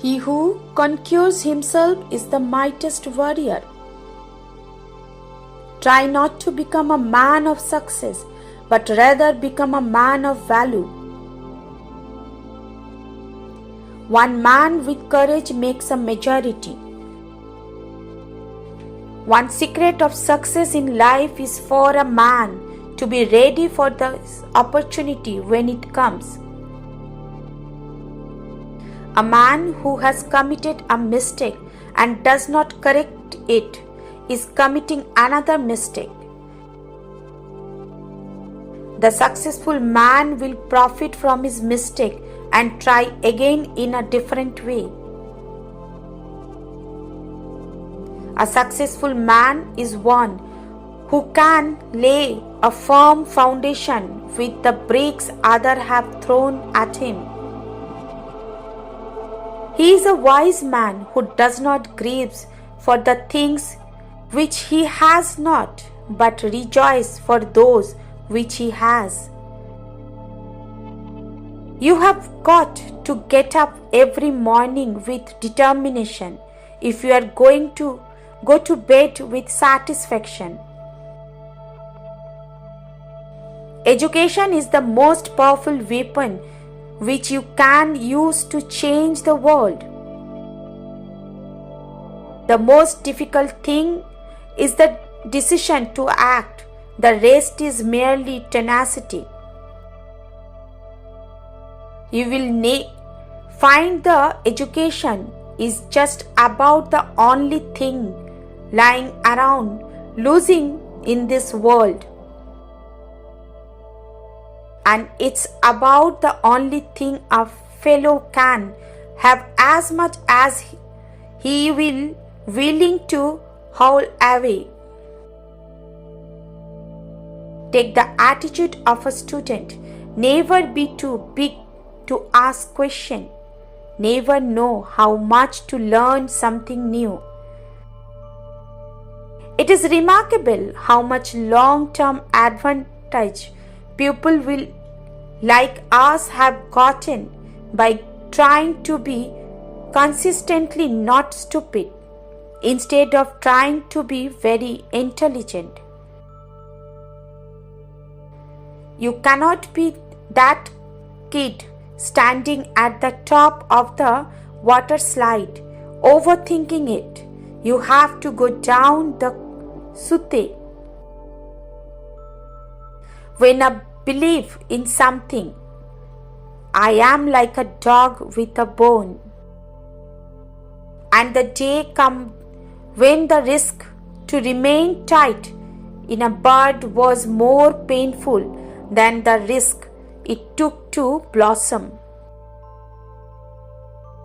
He who conquers himself is the mightiest warrior. Try not to become a man of success, but rather become a man of value. One man with courage makes a majority. One secret of success in life is for a man to be ready for the opportunity when it comes. A man who has committed a mistake and does not correct it is committing another mistake. The successful man will profit from his mistake and try again in a different way. A successful man is one who can lay a firm foundation with the bricks others have thrown at him. He is a wise man who does not grieve for the things which he has not, but rejoice for those which he has. You have got to get up every morning with determination if you are going to go to bed with satisfaction. Education is the most powerful weapon which you can use to change the world. The most difficult thing is the decision to act. The rest is merely tenacity. You will find the education is just about the only thing lying around losing in this world. And it's about the only thing a fellow can have as much as he will willing to haul away. Take the attitude of a student. Never be too big to ask questions. Never know how much to learn something new. It is remarkable how much long-term advantage people will like us have gotten by trying to be consistently not stupid instead of trying to be very intelligent. You cannot be that kid standing at the top of the water slide, overthinking it. You have to go down the chute. When I believe in something, I am like a dog with a bone. And the day comes when the risk to remain tight in a bud was more painful than the risk it took to blossom.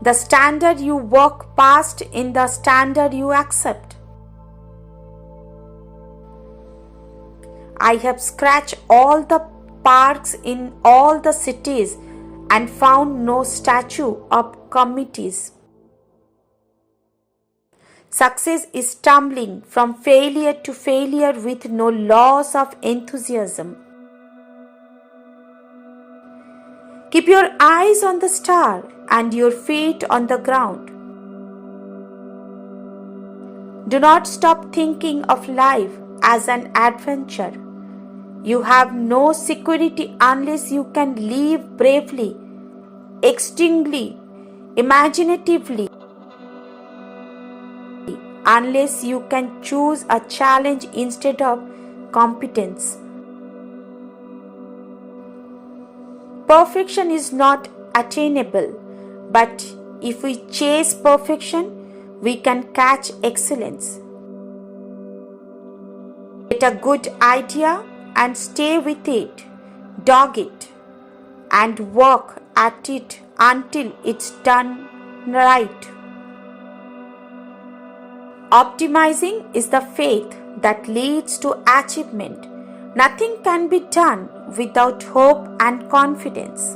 The standard you walk past in the standard you accept. I have scratched all the parks in all the cities and found no statue of committees. Success is stumbling from failure to failure with no loss of enthusiasm. Keep your eyes on the star and your feet on the ground. Do not stop thinking of life as an adventure. You have no security unless you can live bravely, excitingly, imaginatively, unless you can choose a challenge instead of competence. Perfection is not attainable, but if we chase perfection, we can catch excellence. Get a good idea and stay with it, dog it, and work at it until it's done right. Optimizing is the faith that leads to achievement. Nothing can be done without hope and confidence.